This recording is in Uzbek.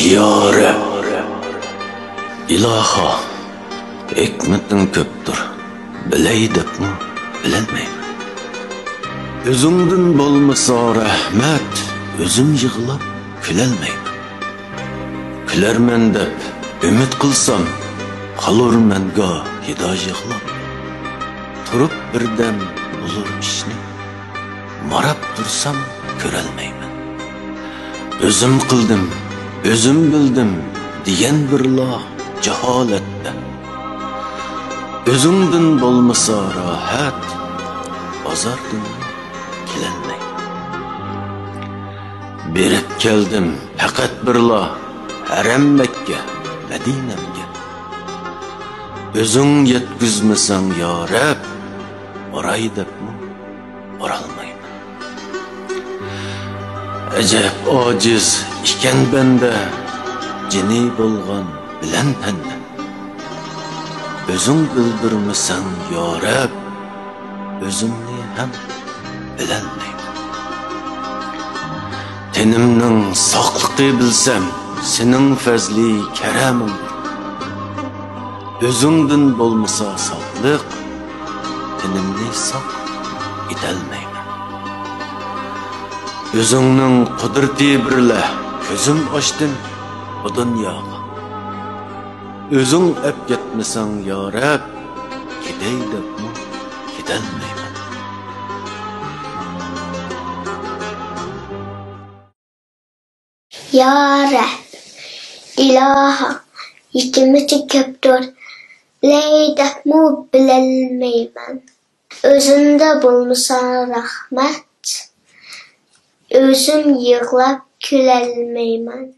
Ya Rab, ilaha, hikmetin köptür, bileydikmi, bilinmeymi. Özüngdün bolmasa rahmet, özüm yığılap, külelmeymi. Külermen dep, ümit kılsam, kalurmen gahida yığılap. Turup birden bulur işni, marap dursam, körelmeymi. Özüm kıldım, özüm bildim, diyen birla cehalette. Özüngdün bolmasa rahat, bazardın kilenmey. Berip keldim, fakat birla, Harem Mekke, Medine'mge. Özüng yetkizmesen ya Rab, oraydakmı, oralmayım. Acep aciz iken bende, cini bolgan bilen tende. Özüng bildirmesen ya Rab, özümni hem bilenmeyim. Tenimnin saklıqı bilsem, senin fezli keremindir. Özüngdün bolmasa saklık, tenimni sak idelmeyim. Özüngnin kudreti birle közüm açtım bu dünyaga. Özüng ep getmesen ya Rab, gideydikmi, gidelmeyim. Ya Rab, ilaha, hikmeti köptür, bileydikmi, bilelmeymen. Özünde bulmasa rahmet, özüm yığılap külelmeymen.